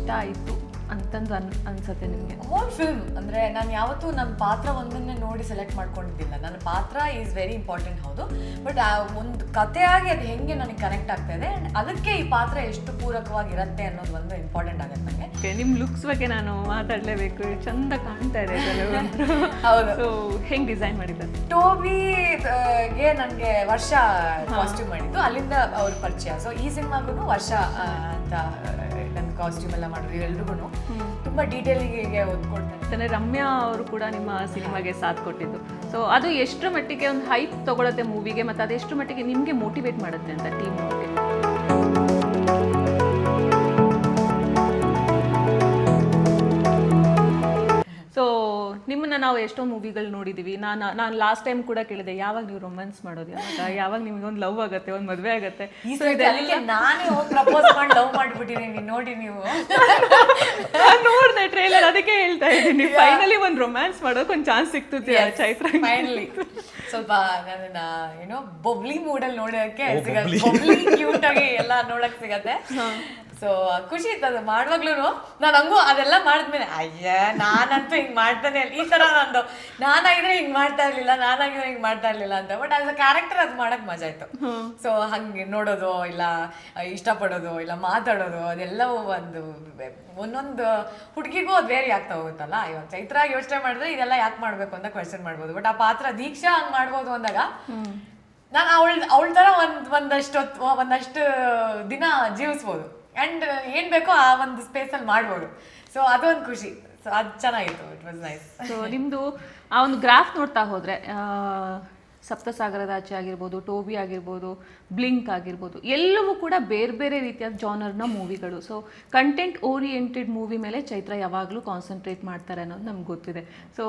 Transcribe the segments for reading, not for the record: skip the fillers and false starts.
ಇಷ್ಟ ಆಯಿತು ಅಂತಂದು ಅನ್ಸುತ್ತೆ ನಿಮಗೆ? ಹೋಲ್ ಫಿಲ್ಮ್ ಅಂದರೆ ನಾನು ಯಾವತ್ತೂ ನನ್ನ ಪಾತ್ರ ಒಂದನ್ನೇ ನೋಡಿ ಸೆಲೆಕ್ಟ್ ಮಾಡ್ಕೊಂಡಿದ್ದಿಲ್ಲ. ನನ್ನ ಪಾತ್ರ ಈಸ್ ವೆರಿ ಇಂಪಾರ್ಟೆಂಟ್, ಹೌದು, ಬಟ್ ಒಂದು ಕಥೆಯಾಗಿ ಅದು ಹೆಂಗೆ ನನಗೆ ಕನೆಕ್ಟ್ ಆಗ್ತಾ ಇದೆ ಆ್ಯಂಡ್ ಅದಕ್ಕೆ ಈ ಪಾತ್ರ ಎಷ್ಟು ಪೂರಕವಾಗಿರುತ್ತೆ ಅನ್ನೋದು ಒಂದು ಇಂಪಾರ್ಟೆಂಟ್ ಆಗುತ್ತೆ ನನಗೆ. ನಿಮ್ಮ ಲುಕ್ಸ್ ಬಗ್ಗೆ ನಾನು ಮಾತಾಡಲೇಬೇಕು, ಚಂದ ಕಾಣ್ತಾ ಇದೆ ಹೌದು. ಸೊ ಹೆಂಗೆ ಡಿಸೈನ್ ಮಾಡಿದ್ದಾರೆ? ಟೋಬಿಗೆ ನನಗೆ ವರ್ಷ ಕಾಸ್ಟ್ಯೂಮ್ ಮಾಡಿದ್ದು, ಅಲ್ಲಿಂದ ಅವ್ರ ಪರಿಚಯ. ಸೊ ಈ ಸಿನಿಮಾಗೂ ವರ್ಷ ಅಂತ ನನ್ನ ಕಾಸ್ಟ್ಯೂಮ್ ಎಲ್ಲ ಮಾಡಿದ್ರು. ಎಲ್ರಿಗೂ ತುಂಬ ಡೀಟೇಲಿಗೆ ಓದ್ಕೊಳ್ತಾರೆ. ರಮ್ಯಾ ಅವರು ಕೂಡ ನಿಮ್ಮ ಸಿನಿಮಾಗೆ ಸಾಥ್ ಕೊಟ್ಟಿದ್ದು. ಸೊ ಅದು ಎಷ್ಟರ ಮಟ್ಟಿಗೆ ಒಂದು ಹೈಪ್ ತಗೊಳುತ್ತೆ ಮೂವಿಗೆ, ಮತ್ತು ಅದು ಎಷ್ಟು ಮಟ್ಟಿಗೆ ನಿಮಗೆ ಮೋಟಿವೇಟ್ ಮಾಡುತ್ತೆ ಅಂತ ಟೀಮ್? ಸೊ ನಿಮ್ಮನ್ನ ನಾವು ಎಷ್ಟೋ ಮೂವಿಗಳು ನೋಡಿದ್ದೀವಿ. ನಾನು ಲಾಸ್ಟ್ ಟೈಮ್ ಕೂಡ ಕೇಳಿದೆ, ಯಾವಾಗ ನೀವು ರೊಮ್ಯಾನ್ಸ್ ಮಾಡೋದು, ಯಾವಾಗ ನಿಮ್ಗೆ ಒಂದು ಲವ್ ಆಗುತ್ತೆ, ಒಂದು ಮದುವೆ ಆಗುತ್ತೆ? ನಾನೇ ಹೋಗಿ ಪ್ರಪೋಸ್ ಮಾಡಿ ಲವ್ ಮಾಡಿಬಿಟ್ಟಿದ್ದೀನಿ ನೋಡಿ ನೀವು. ನೋಡಿದೆ ಟ್ರೈಲರ್, ಅದಕ್ಕೆ ಹೇಳ್ತಾ ಇದ್ದೀನಿ. ಫೈನಲಿ ಒಂದು ರೊಮ್ಯಾನ್ಸ್ ಮಾಡೋಕೆ ಒಂದು ಚಾನ್ಸ್ ಸಿಕ್ತದೆ ಚೈತ್ರ. ಫೈನಲಿ ಸ್ವಲ್ಪ ನನ್ನ ಏನೋ ಬೊಬ್ಲಿ ಮೂಡಲ್ಲಿ ನೋಡೋಕ್ಕೆ ಸಿಗತ್ತೆ, ಬೊಬ್ಲಿ ಕ್ಯೂಟ್ ಆಗಿ ಎಲ್ಲ ನೋಡಕ್ ಸಿಗತ್ತೆ. ಸೊ ಖುಷಿ ಇತ್ತು ಅದು ಮಾಡುವಾಗ್ಲೂ. ನಾನು ಹಂಗೂ ಅದೆಲ್ಲ ಮಾಡಿದ್ಮೇಲೆ ಅಯ್ಯ ನಾನಂತೂ ಹಿಂಗೆ ಮಾಡ್ತಾನೆ ಇಲ್ಲ, ಈ ಥರ ನಂದು ನಾನಾಗಿದ್ರೆ ಹಿಂಗೆ ಮಾಡ್ತಾ ಇರಲಿಲ್ಲ, ನಾನಾಗಿದ್ರೆ ಹಿಂಗೆ ಮಾಡ್ತಾ ಇರಲಿಲ್ಲ ಅಂತ. ಬಟ್ ಆಸ್ ಅ ಕ್ಯಾರೆಕ್ಟರ್ ಅದು ಮಾಡೋಕೆ ಮಜಾ ಇತ್ತು. ಸೊ ಹಂಗೆ ನೋಡೋದು, ಇಲ್ಲ ಇಷ್ಟಪಡೋದು, ಇಲ್ಲ ಮಾತಾಡೋದು, ಅದೆಲ್ಲವೂ ಒಂದೊಂದು ಹುಡುಗಿಗೂ ಅದು ವೇರಿ ಆಗ್ತಾ ಹೋಗುತ್ತಲ್ಲ. ಇವಾಗ ಚೈತ್ರ ಯೋಚನೆ ಮಾಡಿದ್ರೆ ಇದೆಲ್ಲ ಯಾಕೆ ಮಾಡಬೇಕು ಅಂತ ಕ್ವೆಶ್ಚನ್ ಮಾಡ್ಬೋದು. ಬಟ್ ಆ ಪಾತ್ರ ದೀಕ್ಷಾ ಹಂಗೆ ಮಾಡ್ಬೋದು ಅಂದಾಗ ನಾನು ಅವಳ ಥರ ಒಂದಷ್ಟು ದಿನ ಜೀವಿಸ್ಬೋದು ಆ್ಯಂಡ್ ಏನು ಬೇಕೋ ಆ ಒಂದು ಸ್ಪೇಸಲ್ಲಿ ಮಾಡ್ಬೋದು. ಸೊ ಅದೊಂದು ಖುಷಿ. ಸೊ ಅದು ಚೆನ್ನಾಗಿತ್ತು, ಇಟ್ ವಾಸ್ ನೈಸ್. ಸೊ ನಿಮ್ಮದು ಆ ಒಂದು ಗ್ರಾಫ್ ನೋಡ್ತಾ ಹೋದರೆ ಸಪ್ತಸಾಗರದ ಆಚೆ ಆಗಿರ್ಬೋದು, ಟೋಬಿ ಆಗಿರ್ಬೋದು, ಬ್ಲಿಂಕ್ ಆಗಿರ್ಬೋದು, ಎಲ್ಲವೂ ಕೂಡ ಬೇರೆ ಬೇರೆ ರೀತಿಯ ಜಾನರ್ನ ಮೂವಿಗಳು. ಸೊ ಕಂಟೆಂಟ್ ಓರಿಯೆಂಟೆಡ್ ಮೂವಿ ಮೇಲೆ ಚೈತ್ರ ಯಾವಾಗಲೂ ಕಾನ್ಸಂಟ್ರೇಟ್ ಮಾಡ್ತಾರೆ ಅನ್ನೋದು ನಮ್ಗೆ ಗೊತ್ತಿದೆ. ಸೊ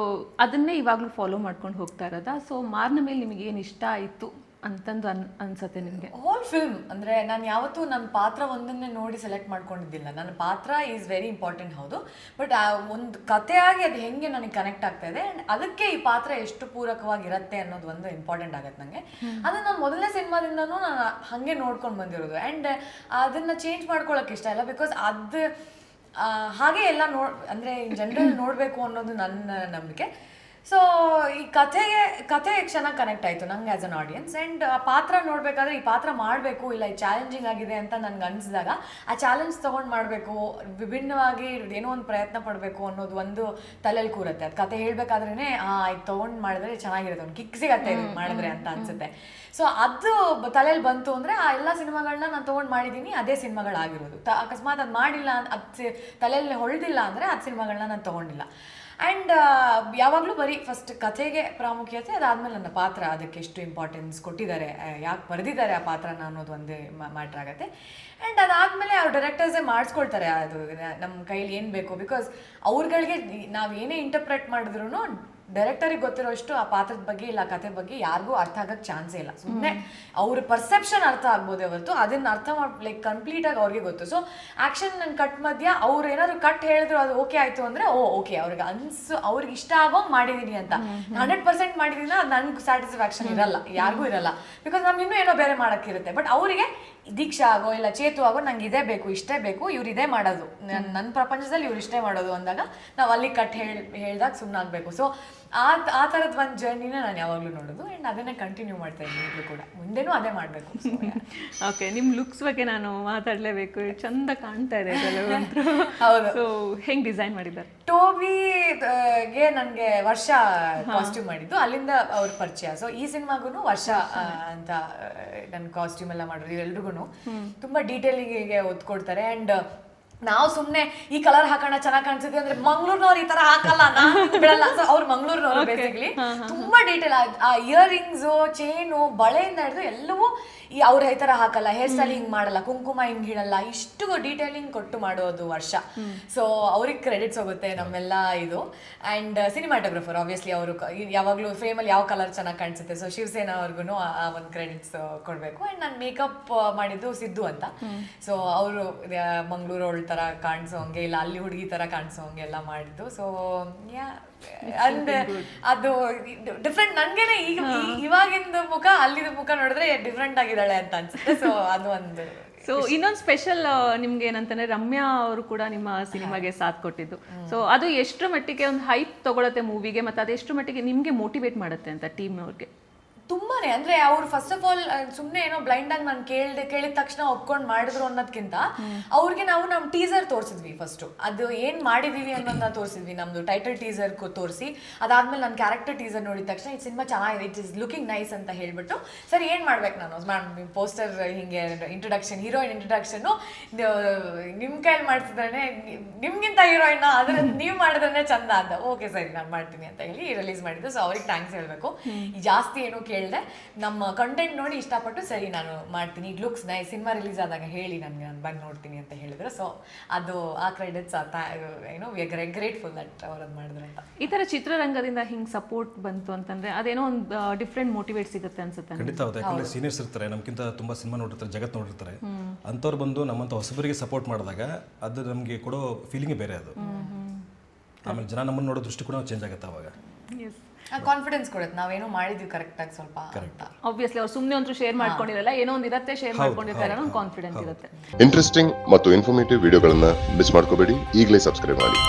ಅದನ್ನೇ ಇವಾಗಲೂ ಫಾಲೋ ಮಾಡ್ಕೊಂಡು ಹೋಗ್ತಾ ಇರೋದಾ? ಸೊ ಮಾರ್ನ ಮೇಲೆ ನಿಮಗೆ ಏನು ಇಷ್ಟ ಆಯಿತು ಅಂತಂದು ಅನ್ಸುತ್ತೆ ನಿಮಗೆ? ಹೋಲ್ ಫಿಲ್ಮ್ ಅಂದರೆ ನಾನು ಯಾವತ್ತೂ ನನ್ನ ಪಾತ್ರ ಒಂದನ್ನೇ ನೋಡಿ ಸೆಲೆಕ್ಟ್ ಮಾಡ್ಕೊಂಡಿದ್ದಿಲ್ಲ. ನನ್ನ ಪಾತ್ರ ಈಸ್ ವೆರಿ ಇಂಪಾರ್ಟೆಂಟ್, ಹೌದು, ಬಟ್ ಒಂದು ಕಥೆಯಾಗಿ ಅದು ಹೆಂಗೆ ನನಗೆ ಕನೆಕ್ಟ್ ಆಗ್ತಾ ಇದೆ ಆ್ಯಂಡ್ ಅದಕ್ಕೆ ಈ ಪಾತ್ರ ಎಷ್ಟು ಪೂರಕವಾಗಿರುತ್ತೆ ಅನ್ನೋದು ಒಂದು ಇಂಪಾರ್ಟೆಂಟ್ ಆಗುತ್ತೆ ನನಗೆ. ಅದನ್ನು ನಾನು ಮೊದಲನೇ ಸಿನಿಮಾದಿಂದನೂ ನಾನು ಹಾಗೆ ನೋಡ್ಕೊಂಡು ಬಂದಿರೋದು ಆ್ಯಂಡ್ ಅದನ್ನು ಚೇಂಜ್ ಮಾಡ್ಕೊಳ್ಳೋಕೆ ಇಷ್ಟ ಇಲ್ಲ. ಬಿಕಾಸ್ ಅದು ಹಾಗೆ ಎಲ್ಲ ಅಂದರೆ ಜನರಲ್ ನೋಡಬೇಕು ಅನ್ನೋದು ನನ್ನ ನಂಬಿಕೆ. ಸೊ ಈ ಕಥೆ ಚೆನ್ನಾಗಿ ಕನೆಕ್ಟ್ ಆಯಿತು ನಂಗೆ ಆ್ಯಸ್ ಅನ್ ಆಡಿಯನ್ಸ್. ಆ್ಯಂಡ್ ಆ ಪಾತ್ರ ನೋಡಬೇಕಾದ್ರೆ ಈ ಪಾತ್ರ ಮಾಡಬೇಕು, ಇಲ್ಲ ಈ ಚಾಲೆಂಜಿಂಗ್ ಆಗಿದೆ ಅಂತ ನನಗೆ ಅನಿಸಿದಾಗ ಆ ಚಾಲೆಂಜ್ ತೊಗೊಂಡು ಮಾಡಬೇಕು, ವಿಭಿನ್ನವಾಗಿ ಏನೋ ಒಂದು ಪ್ರಯತ್ನ ಪಡಬೇಕು ಅನ್ನೋದು ಒಂದು ತಲೆಯಲ್ಲಿ ಕೂರುತ್ತೆ. ಅದು ಕತೆ ಹೇಳಬೇಕಾದ್ರೇ ಇದು ತೊಗೊಂಡು ಮಾಡಿದ್ರೆ ಚೆನ್ನಾಗಿರುತ್ತೆ, ಒಂದು ಕಿಕ್ ಸಿಗತ್ತೆ ಇದು ಮಾಡಿದ್ರೆ ಅಂತ ಅನಿಸುತ್ತೆ. ಸೊ ಅದು ತಲೆಯಲ್ಲಿ ಬಂತು ಅಂದರೆ ಆ ಎಲ್ಲ ಸಿನಿಮಾಗಳನ್ನ ನಾನು ತೊಗೊಂಡು ಮಾಡಿದ್ದೀನಿ, ಅದೇ ಸಿನಿಮಾಗಳಾಗಿರೋದು. ಅಕಸ್ಮಾತ್ ಅದು ಮಾಡಿಲ್ಲ, ಅದು ತಲೆಯಲ್ಲಿ ಹೊಳೆದಿಲ್ಲ ಅಂದರೆ ಅದು ಸಿನಿಮಾಗಳನ್ನ ನಾನು ತೊಗೊಂಡಿಲ್ಲ. ಆ್ಯಂಡ್ ಯಾವಾಗಲೂ ಬರೀ ಫಸ್ಟ್ ಕಥೆಗೆ ಪ್ರಾಮುಖ್ಯತೆ, ಅದಾದಮೇಲೆ ನನ್ನ ಪಾತ್ರ ಅದಕ್ಕೆ ಎಷ್ಟು ಇಂಪಾರ್ಟೆನ್ಸ್ ಕೊಟ್ಟಿದ್ದಾರೆ, ಯಾಕೆ ಬರೆದಿದ್ದಾರೆ ಆ ಪಾತ್ರನ ಅನ್ನೋದು ಒಂದೇ ಮ್ಯಾಟ್ರ್ ಆಗುತ್ತೆ. ಆ್ಯಂಡ್ ಅದಾದಮೇಲೆ ಅವ್ರು ಡೈರೆಕ್ಟರ್ಸೇ ಮಾಡಿಸ್ಕೊಳ್ತಾರೆ ಅದು ನಮ್ಮ ಕೈಲಿ ಏನು ಬೇಕು. ಬಿಕಾಸ್ ಅವ್ರುಗಳಿಗೆ ನಾವು ಏನೇ ಇಂಟರ್ಪ್ರೆಟ್ ಮಾಡಿದ್ರು ಡೈರೆಕ್ಟರಿಗೆ ಗೊತ್ತಿರೋಷ್ಟು ಆ ಪಾತ್ರದ ಬಗ್ಗೆ ಇಲ್ಲ ಕತೆ ಬಗ್ಗೆ ಯಾರಿಗೂ ಅರ್ಥ ಆಗೋಕ್ಕೆ ಚಾನ್ಸೇ ಇಲ್ಲ. ಸುಮ್ಮನೆ ಅವ್ರ ಪರ್ಸೆಪ್ಷನ್ ಅರ್ಥ ಆಗ್ಬೋದೇ ಹೊರತು ಅದನ್ನು ಅರ್ಥ ಲೈಕ್ ಕಂಪ್ಲೀಟಾಗಿ ಅವ್ರಿಗೆ ಗೊತ್ತು. ಸೊ ಆ್ಯಕ್ಷನ್ ನನ್ನ ಕಟ್ ಮಧ್ಯ ಅವ್ರು ಏನಾದ್ರು ಕಟ್ ಹೇಳಿದ್ರು ಅದು ಓಕೆ ಆಯಿತು ಅಂದರೆ ಓಕೆ ಅವ್ರಿಗೆ ಇಷ್ಟ ಆಗೋಂಗೆ ಮಾಡಿದ್ದೀನಿ ಅಂತ. 100% ಮಾಡಿದ್ದೀನಿ ಅದು ನನಗೆ ಸ್ಯಾಟಿಸ್ಫ್ಯಾಕ್ಷನ್ ಇರಲ್ಲ, ಯಾರಿಗೂ ಇರಲ್ಲ. ಬಿಕಾಸ್ ನಮ್ಗೆ ಇನ್ನೂ ಏನೋ ಬೇರೆ ಮಾಡೋಕ್ಕಿರುತ್ತೆ. ಬಟ್ ಅವರಿಗೆ ದೀಕ್ಷಾ ಆಗೋ ಇಲ್ಲ ಚೇತು ಆಗೋ ನಂಗೆ ಇದೇ ಬೇಕು, ಇಷ್ಟೇ ಬೇಕು, ಇವ್ರು ಇದೇ ಮಾಡೋದು, ನನ್ನ ಪ್ರಪಂಚದಲ್ಲಿ ಇವ್ರು ಇಷ್ಟೇ ಮಾಡೋದು ಅಂದಾಗ ನಾವು ಅಲ್ಲಿ ಕಟ್ ಹೇಳ್ದಾಗ ಸುಮ್ಮನಾಗಬೇಕು. ಸೊ ಆ ಥರದ್ದು ಒಂದು ಜರ್ನಿನ ನಾನು ಯಾವಾಗಲೂ ನೋಡೋದು ಆ್ಯಂಡ್ ಅದನ್ನೇ ಕಂಟಿನ್ಯೂ ಮಾಡ್ತಾ ಇದ್ದೀನಿ ಈಗಲೂ ಕೂಡ, ಮುಂದೆನೂ ಅದೇ ಮಾಡಬೇಕು. ಓಕೆ, ನಿಮ್ಮ ಲುಕ್ಸ್ ಬಗ್ಗೆ ನಾನು ಮಾತಾಡಲೇಬೇಕು, ಚಂದ ಕಾಣ್ತಾ ಇದೆ. ಹೌದು. ಸೊ ಹೆಂಗೆ ಡಿಸೈನ್ ಮಾಡಿದ್ದಾರೆ? ಟೋಬಿಗೆ ನನಗೆ ವರ್ಷ ಕಾಸ್ಟ್ಯೂಮ್ ಮಾಡಿದ್ದು, ಅಲ್ಲಿಂದ ಅವ್ರ ಪರಿಚಯ. ಸೊ ಈ ಸಿನಿಮಾಗೂ ವರ್ಷ ಅಂತ ನನ್ನ ಕಾಸ್ಟ್ಯೂಮ್ ಎಲ್ಲ ಮಾಡಿದ್ರು. ಎಲ್ರಿಗೂ ತುಂಬ ಡೀಟೇಲಿಗೆ ಓದ್ಕೊಡ್ತಾರೆ. ಆ್ಯಂಡ್ ನಾವು ಸುಮ್ಮನೆ ಈ ಕಲರ್ ಹಾಕೋಣ ಚೆನ್ನಾಗಿ ಕಾಣಿಸುತ್ತೆ ಅಂದ್ರೆ ಮಂಗ್ಳೂರ್ನವ್ರು ಈ ತರ ಹಾಕಲ್ಲ, ನಾನು ಬಿಡಲ್ಲ. ಸೊ ಅವ್ರು ಮಂಗ್ಳೂರ್ನವ್ರು ಬೇಸಿಕ್ಲಿ ತುಂಬಾ ಡೀಟೇಲ್, ಆ ಇಯರಿಂಗ್ಸು, ಚೇನು, ಬಳೆಯಿಂದ ಹಿಡಿದು ಎಲ್ಲವೂ ಅವ್ರ ಈ ತರ ಹಾಕಲ್ಲ, ಹೇರ್ ಸ್ಟೈಲ್ ಹಿಂಗ್ ಮಾಡಲ್ಲ, ಕುಂಕುಮ ಹಿಂಗ್ ಹಿಡಲ್ಲ, ಇಷ್ಟು ಡೀಟೇಲಿಂಗ್ ಕೊಟ್ಟು ಮಾಡೋದು ವರ್ಷ. ಸೊ ಅವ್ರಿಗೆ ಕ್ರೆಡಿಟ್ಸ್ ಹೋಗುತ್ತೆ ನಮ್ಮೆಲ್ಲ ಇದು. ಆ್ಯಂಡ್ ಸಿನಿಮಾಟೋಗ್ರಫರ್ ಆಬ್ವಿಯಸ್ಲಿ ಅವರು ಯಾವಾಗಲೂ ಫ್ರೇಮಲ್ಲಿ ಯಾವ ಕಲರ್ ಚೆನ್ನಾಗಿ ಕಾಣಿಸುತ್ತೆ. ಸೊ ಶಿವಸೇನಾ ಅವ್ರಿಗೂ ಆ ಒಂದು ಕ್ರೆಡಿಟ್ಸ್ ಕೊಡಬೇಕು. ಆ್ಯಂಡ್ ನಾನು ಮೇಕಪ್ ಮಾಡಿದ್ದು ಸಿದ್ದು ಅಂತ. ಸೊ ಅವರು ಮಂಗಳೂರು ಥರ ಕಾಣಿಸೋ ಹಂಗೆ, ಇಲ್ಲ ಅಲ್ಲಿ ಹುಡುಗಿ ಥರ ಕಾಣಿಸೋ ಹಂಗೆ ಎಲ್ಲ ಮಾಡಿದ್ದು. ಸೊ ಅಂದ್ರೆ ಅದು ಡಿಫ್ರೆಂಟ್ ನನಗೇನೆ. ಈಗ ಇವಾಗಿಂದ ಮುಖ ಅಲ್ಲಿದ ಮುಖ ನೋಡಿದ್ರೆ ಡಿಫ್ರೆಂಟ್ ಆಗಿದ್ದಾಳೆ ಅಂತ ಅನ್ಸುತ್ತೆ. ಸೊ ಅದು ಒಂದು ಸೊ ಇನ್ನೊಂದು ಸ್ಪೆಷಲ್ ನಿಮ್ಗೆ ಏನಂತಾನೆ ರಮ್ಯಾ ಅವರು ಕೂಡ ನಿಮ್ಮ ಸಿನಿಮಾಗೆ ಸಾಥ್ ಕೊಟ್ಟಿದ್ದು. ಸೊ ಅದು ಎಷ್ಟು ಮಟ್ಟಿಗೆ ಒಂದು ಹೈಪ್ ತಗೊಳತ್ತೆ ಮೂವಿಗೆ, ಮತ್ತೆ ಅದು ಎಷ್ಟು ಮಟ್ಟಿಗೆ ನಿಮ್ಗೆ ಮೋಟಿವೇಟ್ ಮಾಡುತ್ತೆ ಅಂತ ಟೀಮ್ ಅವ್ರಿಗೆ? ತುಂಬಾನೇ, ಅಂದ್ರೆ ಅವ್ರು ಫಸ್ಟ್ ಆಫ್ ಆಲ್ ಸುಮ್ಮನೆ ಏನೋ ಬ್ಲೈಂಡ್ ಆಗಿ ನಾನು ಕೇಳಿದ ತಕ್ಷಣ ಒಪ್ಕೊಂಡು ಮಾಡಿದ್ರು ಅನ್ನೋದಕ್ಕಿಂತ ಅವ್ರಿಗೆ ನಾವು ನಮ್ಮ ಟೀಸರ್ ತೋರಿಸಿದ್ವಿ. ಫಸ್ಟ್ ಅದು ಏನ್ ಮಾಡಿದೀವಿ ಅನ್ನೋದನ್ನ ತೋರಿಸಿದ್ವಿ, ನಮ್ದು ಟೈಟಲ್ ಟೀಸರ್ ತೋರಿಸಿ ಅದಾದ್ಮೇಲೆ ನನ್ನ ಕ್ಯಾರೆಕ್ಟರ್ ಟೀಸರ್ ನೋಡಿದ ತಕ್ಷಣ ಈ ಸಿನಿಮಾ ಚೆನ್ನಾಗಿದೆ, ಇಟ್ ಇಸ್ ಲುಕಿಂಗ್ ನೈಸ್ ಅಂತ ಹೇಳ್ಬಿಟ್ಟು ಸರಿ ಏನ್ ಮಾಡ್ಬೇಕು ನಾನು ಪೋಸ್ಟರ್ ಹಿಂಗೆ ಇಂಟ್ರೊಡಕ್ಷನ್, ಹೀರೋಯಿನ್ ಇಂಟ್ರೊಡಕ್ಷನ್ ನಿಮ್ ಕೈಲಿ ಮಾಡ್ತಿದ್ದಾನೆ, ನಿಮ್ಗಿಂತ ಹೀರೋಯಿನ್ ಅದ್ರ ನೀವು ಮಾಡಿದ್ರೆ ಚಂದ ಅಂತ. ಓಕೆ ಸರಿ ನಾನು ಮಾಡ್ತೀನಿ ಅಂತ ಹೇಳಿ ರಿಲೀಸ್ ಮಾಡಿದ್ದು. ಸೊ ಅವ್ರಿಗೆ ಥ್ಯಾಂಕ್ಸ್ ಹೇಳ್ಬೇಕು. ಜಾಸ್ತಿ ಏನು ಕೇಳಿದೆ, ನಮ್ಮ ಕಂಟೆಂಟ್ ನೋಡಿ ಇಷ್ಟಪಟ್ಟು ಸರಿ ನಾನು ಮಾಡ್ತೀನಿ, it looks nice, cinema release ಆದಾಗ ಹೇಳಿ ನನಗೆ, ನಾನು ಬಂದು ನೋಡ್ತೀನಿ ಅಂತ ಹೇಳಿದ್ರು. ಸೊ ಅದು ಆ ಕ್ರೆಡಿಟ್ಸ್ ಏನೋ ವಿ ಆರ್ ಗ್ರೇಟ್ಫುಲ್ ದಟ್ ಅವ್ರು ಅದು ಮಾಡಿದ್ರು ಅಂತ. ಈ ತರ ಚಿತ್ರರಂಗದಿಂದ ಹಿಂಗ್ ಸಪೋರ್ಟ್ ಬಂತು ಅಂತಂದ್ರೆ ಅದೇನೋ ಒಂದು ಡಿಫ್ರೆಂಟ್ ಮೋಟಿವೇಟ್ ಸಿಗುತ್ತೆ ಅನ್ಸುತ್ತೆ. ಖಂಡಿತ ಹೌದು, ಯಾಕಂದ್ರೆ ಸೀನಿಯರ್ಸ್ ಇರ್ತಾರೆ, ನಮ್ಗಿಂತ ತುಂಬಾ ಸಿನಿಮಾ ನೋಡಿರ್ತಾರೆ, ಜಗತ್ತು ನೋಡಿರ್ತಾರೆ, ಅಂಥವ್ರು ಬಂದು ನಮ್ಮಂತ ಹೊಸಬರಿಗೆ ಸಪೋರ್ಟ್ ಮಾಡಿದಾಗ ಅದು ನಮಗೆ ಕೊಡೋ ಫೀಲಿಂಗೇ ಬೇರೆ. ಅದು ಆಮೇಲೆ ಜನ ನಮ್ಮನ್ನು ನೋಡೋ ದೃಷ್ಟಿ ಕೂಡ ಚೇಂಜ್ ಆಗುತ್ತೆ ಅವಾಗ. ಕಾನ್ಫಿಡೆನ್ಸ್ ಕೊಡುತ್ತೆ, ನಾವೇನೋ ಮಾಡಿದ್ವಿ ಕರೆಕ್ಟ್ ಆಗಿ ಸ್ವಲ್ಪ ಅಂತ. ಆಬ್ವಿಯಸ್ಲಿ ಅವ್ರು ಸುಮ್ಮನೆ ಒಂದು ಶೇರ್ ಮಾಡ್ಕೊಂಡಿರಲ್ಲ, ಏನೋ ಒಂದು ಇರುತ್ತೆ ಶೇರ್ ಮಾಡ್ಕೊಂಡಿರ್ತಾರೆ ಅನ್ನೋ ಕಾನ್ಫಿಡೆನ್ಸ್ ಇರುತ್ತೆ. ಇಂಟ್ರೆಸ್ಟಿಂಗ್ ಮತ್ತು ಇನ್ಫಾರ್ಮೇಟಿವ್ ವಿಡಿಯೋಗಳನ್ನ ಮಿಸ್ ಮಾಡ್ಕೋಬೇಡಿ, ಈಗಲೇ ಸಬ್ಸ್ಕ್ರೈಬ್ ಮಾಡಿ.